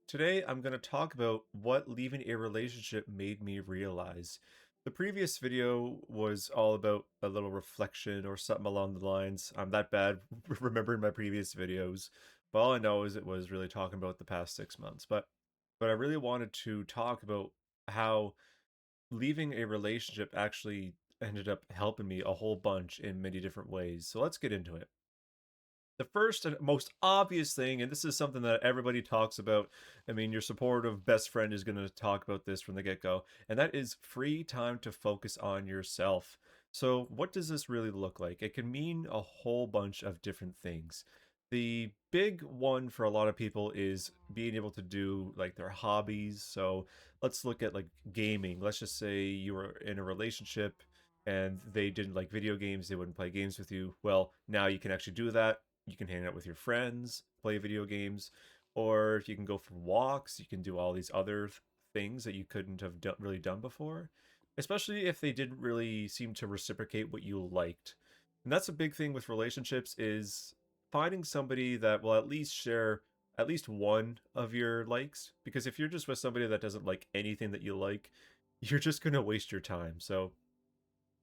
Today, I'm going to talk about what leaving a relationship made me realize. The previous video was all about a little reflection or something along the lines. I'm that bad remembering my previous videos, but all I know is it was really talking about the past 6 months. But I really wanted to talk about how leaving a relationship actually ended up helping me a whole bunch in many different ways. So let's get into it. The first and most obvious thing, and this is something that everybody talks about. I mean, your supportive best friend is going to talk about this from the get go, and that is free time to focus on yourself. So, what does this really look like? It can mean a whole bunch of different things. The big one for a lot of people is being able to do like their hobbies. So, let's look at like gaming. Let's just say you were in a relationship and they didn't like video games, they wouldn't play games with you. Well, now you can actually do that. You can hang out with your friends, play video games, or you can go for walks. You can do all these other things that you couldn't have really done before, especially if they didn't really seem to reciprocate what you liked. And that's a big thing with relationships is finding somebody that will at least share at least one of your likes, because if you're just with somebody that doesn't like anything that you like, you're just going to waste your time. So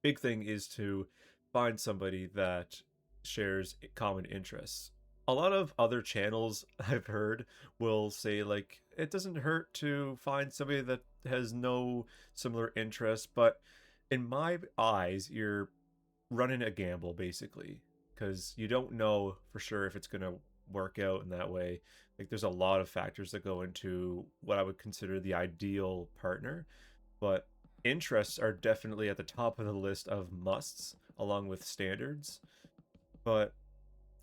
big thing is to find somebody that shares common interests. A lot of other channels I've heard will say like it doesn't hurt to find somebody that has no similar interests, but in my eyes, you're running a gamble basically because you don't know for sure if it's going to work out in that way. Like there's a lot of factors that go into what I would consider the ideal partner, but interests are definitely at the top of the list of musts along with standards. But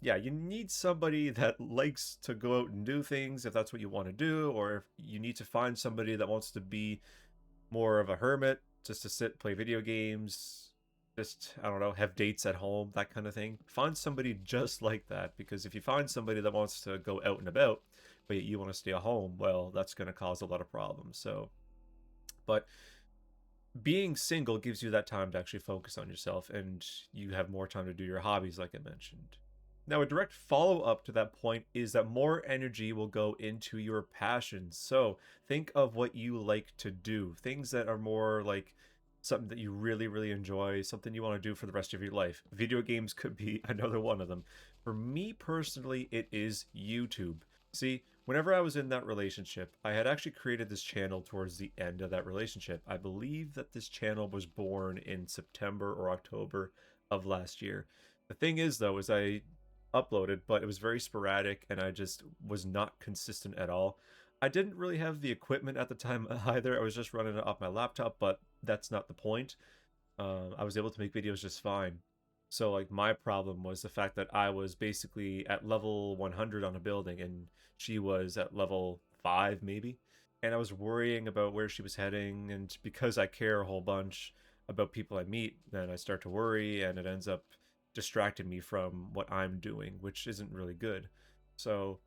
yeah, you need somebody that likes to go out and do things if that's what you want to do, or if you need to find somebody that wants to be more of a hermit, just to sit, play video games, just, I don't know, have dates at home, that kind of thing. Find somebody just like that, because if you find somebody that wants to go out and about, but you want to stay at home, well, that's going to cause a lot of problems. So, but being single gives you that time to actually focus on yourself and you have more time to do your hobbies, like I mentioned. Now, a direct follow up to that point is that more energy will go into your passions. So, think of what you like to do, things that are more like something that you really, really enjoy, something you want to do for the rest of your life. Video games could be another one of them. For me personally, it is YouTube. See, whenever I was in that relationship, I had actually created this channel towards the end of that relationship. I believe that this channel was born in September or October of last year. The thing is, though, is I uploaded, but it was very sporadic and I just was not consistent at all. I didn't really have the equipment at the time either. I was just running it off my laptop, but that's not the point. I was able to make videos just fine. So like my problem was the fact that I was basically at level 100 on a building and she was at level 5 maybe. And I was worrying about where she was heading, and because I care a whole bunch about people I meet, then I start to worry and it ends up distracting me from what I'm doing, which isn't really good. So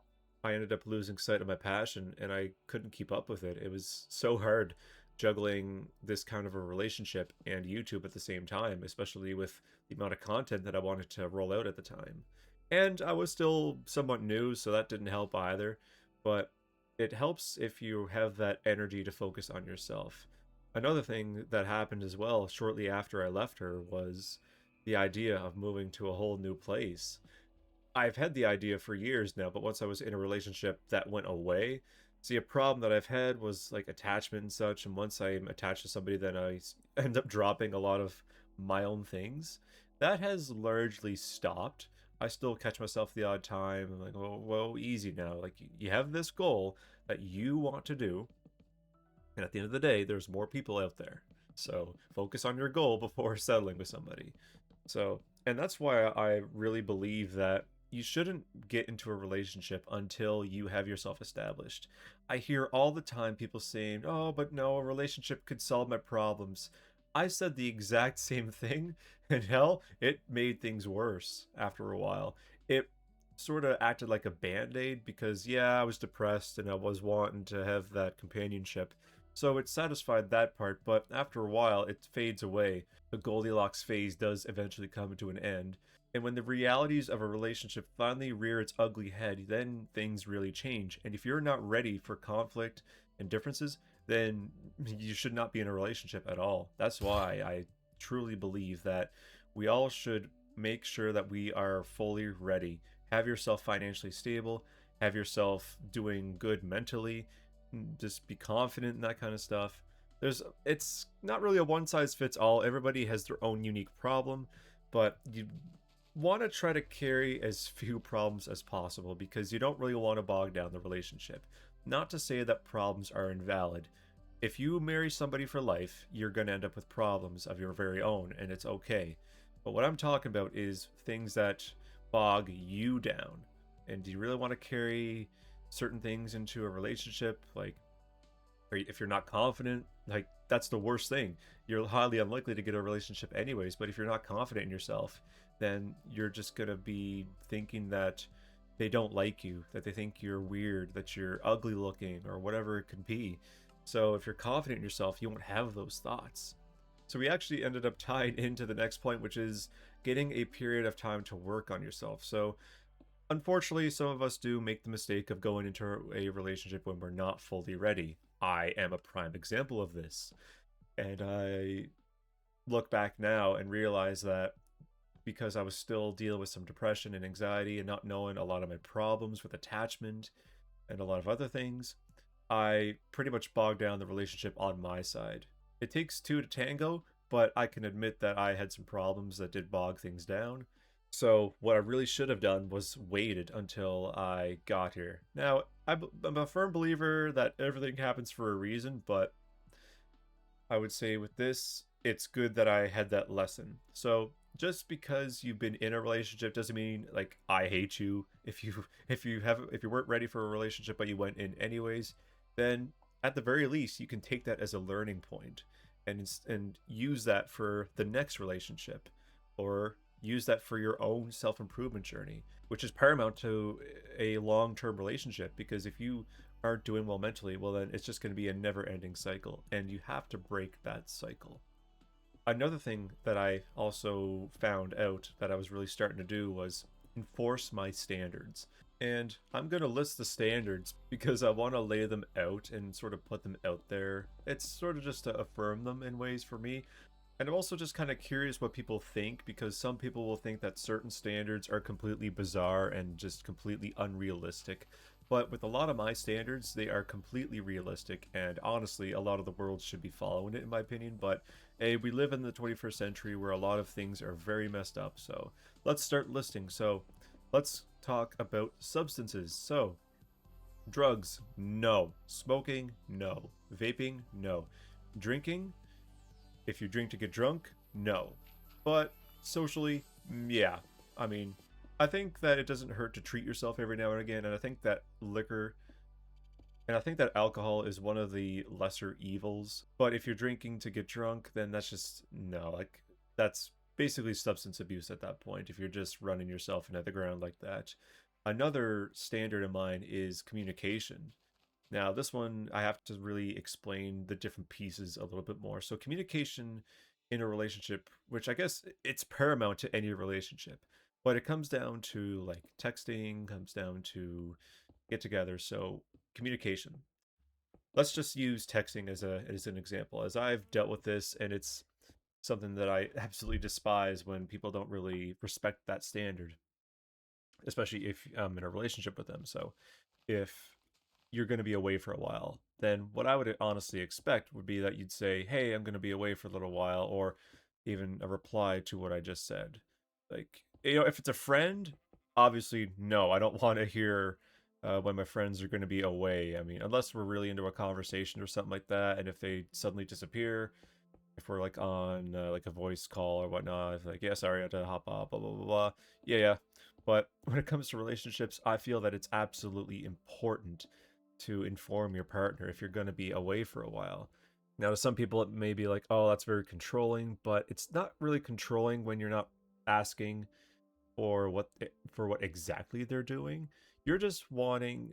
I ended up losing sight of my passion and I couldn't keep up with it. It was so hard juggling this kind of a relationship and YouTube at the same time, especially with the amount of content that I wanted to roll out at the time. And I was still somewhat new, so that didn't help either. But it helps if you have that energy to focus on yourself. Another thing that happened as well shortly after I left her was the idea of moving to a whole new place. I've had the idea for years now, but once I was in a relationship that went away, see, a problem that I've had was like attachment and such. And once I'm attached to somebody, then I end up dropping a lot of my own things. That has largely stopped. I still catch myself the odd time. I'm like, oh, well, easy now. Like, you have this goal that you want to do. And at the end of the day, there's more people out there. So focus on your goal before settling with somebody. So, and that's why I really believe that you shouldn't get into a relationship until you have yourself established. I hear all the time people saying, oh, but no, a relationship could solve my problems. I said the exact same thing, and hell, it made things worse after a while. It sort of acted like a band aid because, yeah, I was depressed and I was wanting to have that companionship. So it satisfied that part, but after a while, it fades away. The Goldilocks phase does eventually come to an end. And when the realities of a relationship finally rear its ugly head, then things really change. And if you're not ready for conflict and differences, then you should not be in a relationship at all. That's why I truly believe that we all should make sure that we are fully ready. Have yourself financially stable, have yourself doing good mentally, just be confident in that kind of stuff. It's not really a one size fits all. Everybody has their own unique problem, but you want to try to carry as few problems as possible because you don't really want to bog down the relationship. Not to say that problems are invalid. If you marry somebody for life, you're going to end up with problems of your very own, and it's okay. But what I'm talking about is things that bog you down. And do you really want to carry certain things into a relationship? Like, if you're not confident, like, that's the worst thing. You're highly unlikely to get a relationship anyways, but if you're not confident in yourself, then you're just going to be thinking that they don't like you, that they think you're weird, that you're ugly looking, or whatever it could be. So if you're confident in yourself, you won't have those thoughts. So we actually ended up tied into the next point, which is getting a period of time to work on yourself. So unfortunately, some of us do make the mistake of going into a relationship when we're not fully ready. I am a prime example of this. And I look back now and realize that because I was still dealing with some depression and anxiety and not knowing a lot of my problems with attachment and a lot of other things, I pretty much bogged down the relationship on my side. It takes two to tango, but I can admit that I had some problems that did bog things down. So what I really should have done was waited until I got here. Now, I'm a firm believer that everything happens for a reason, but I would say with this, it's good that I had that lesson. So just because you've been in a relationship doesn't mean like I hate you. If you weren't ready for a relationship but you went in anyways, then at the very least you can take that as a learning point and use that for the next relationship, or use that for your own self-improvement journey, which is paramount to a long-term relationship, because if you aren't doing well mentally, well, then it's just going to be a never-ending cycle, and you have to break that cycle. Another thing that I also found out that I was really starting to do was enforce my standards. And I'm going to list the standards because I want to lay them out and sort of put them out there. It's sort of just to affirm them in ways for me. And I'm also just kind of curious what people think, because some people will think that certain standards are completely bizarre and just completely unrealistic. But with a lot of my standards, they are completely realistic, and honestly, a lot of the world should be following it, in my opinion. But hey, we live in the 21st century where a lot of things are very messed up, so let's start listing. So let's talk about substances. So, drugs, no. Smoking, no. Vaping, no. Drinking, if you drink to get drunk, no. But socially, yeah. I mean, I think that it doesn't hurt to treat yourself every now and again, and I think that liquor and I think that alcohol is one of the lesser evils. But if you're drinking to get drunk, then that's just no, like that's basically substance abuse at that point if you're just running yourself into the ground like that. Another standard of mine is communication. Now, this one, I have to really explain the different pieces a little bit more. So, communication in a relationship, which I guess it's paramount to any relationship, but it comes down to like texting, comes down to get together. So, communication. Let's just use texting as an example, as I've dealt with this, and it's something that I absolutely despise when people don't really respect that standard, especially if I'm in a relationship with them. So, if you're going to be away for a while, then what I would honestly expect would be that you'd say, "Hey, I'm going to be away for a little while," or even a reply to what I just said. Like, if it's a friend, obviously, no, I don't want to hear when my friends are going to be away. I mean, unless we're really into a conversation or something like that, and if they suddenly disappear, if we're like on like a voice call or whatnot, if like, yeah, sorry, I had to hop off, blah blah blah blah. Yeah, yeah. But when it comes to relationships, I feel that it's absolutely important to inform your partner if you're going to be away for a while. Now, to some people, it may be like, oh, that's very controlling, but it's not really controlling when you're not asking for what exactly they're doing. You're just wanting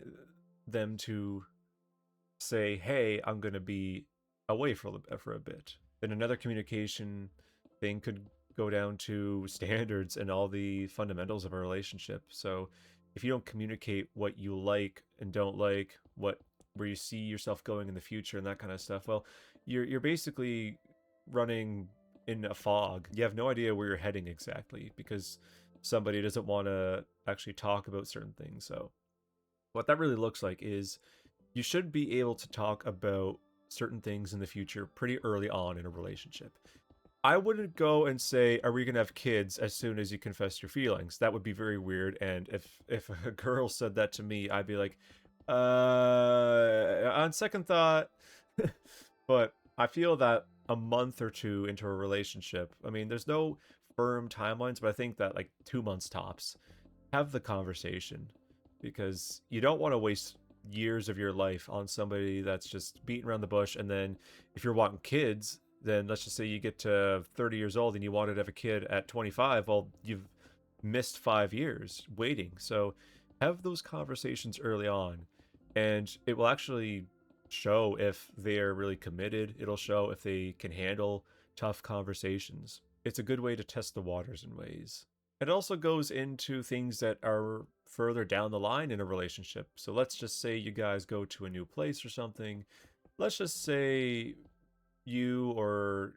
them to say, "Hey, I'm going to be away for a bit." Then another communication thing could go down to standards and all the fundamentals of a relationship. So if you don't communicate what you like and don't like, what where you see yourself going in the future and that kind of stuff, well, you're basically running in a fog. You have no idea where you're heading exactly because somebody doesn't want to actually talk about certain things. So what that really looks like is you should be able to talk about certain things in the future pretty early on in a relationship. I wouldn't go and say, "Are we gonna have kids?" as soon as you confess your feelings. That would be very weird. And if a girl said that to me, I'd be like, on second thought." But I feel that a month or two into a relationship, I mean, there's no firm timelines, but I think that like 2 months tops, have the conversation because you don't want to waste years of your life on somebody that's just beating around the bush. And then if you're wanting kids, then let's just say you get to 30 years old and you wanted to have a kid at 25, well, you've missed 5 years waiting. So have those conversations early on, and it will actually show if they're really committed. It'll show if they can handle tough conversations. It's a good way to test the waters in ways. It also goes into things that are further down the line in a relationship. So let's just say you guys go to a new place or something. Let's just say you or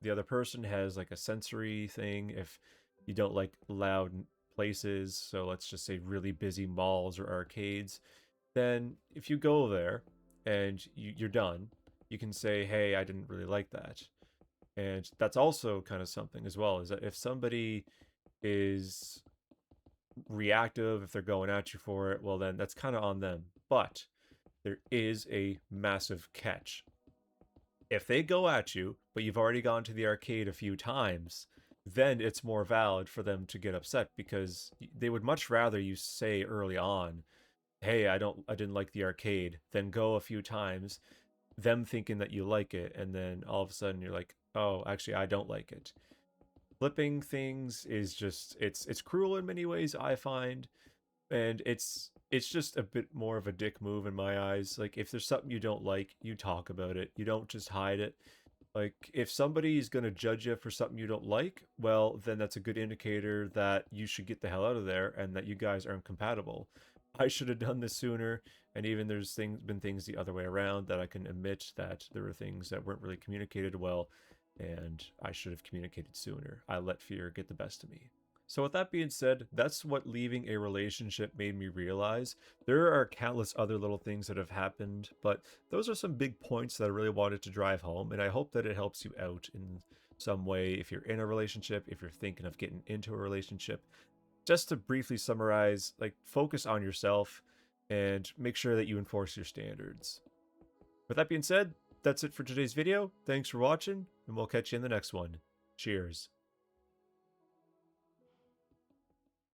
the other person has like a sensory thing. If you don't like loud places, so let's just say really busy malls or arcades, then if you go there and you're done, you can say, "Hey, I didn't really like that." And that's also kind of something as well, is that if somebody is reactive, if they're going at you for it, well, then that's kind of on them. But there is a massive catch. If they go at you, but you've already gone to the arcade a few times, then it's more valid for them to get upset because they would much rather you say early on, "Hey, I didn't like the arcade," than go a few times, them thinking that you like it, and then all of a sudden you're like, "Oh, actually I don't like it." Flipping things is just it's cruel in many ways, I find, and it's just a bit more of a dick move in my eyes. Like if there's something you don't like, you talk about it. You don't just hide it. Like if somebody's going to judge you for something you don't like, well, then that's a good indicator that you should get the hell out of there and that you guys aren't compatible. I should have done this sooner, and even there's been things the other way around that I can admit that there were things that weren't really communicated well, and I should have communicated sooner. I let fear get the best of me. So with that being said, that's what leaving a relationship made me realize. There are countless other little things that have happened, but those are some big points that I really wanted to drive home, and I hope that it helps you out in some way if you're in a relationship, if you're thinking of getting into a relationship. Just to briefly summarize, like focus on yourself and make sure that you enforce your standards. With that being said, that's it for today's video. Thanks for watching, and we'll catch you in the next one. Cheers.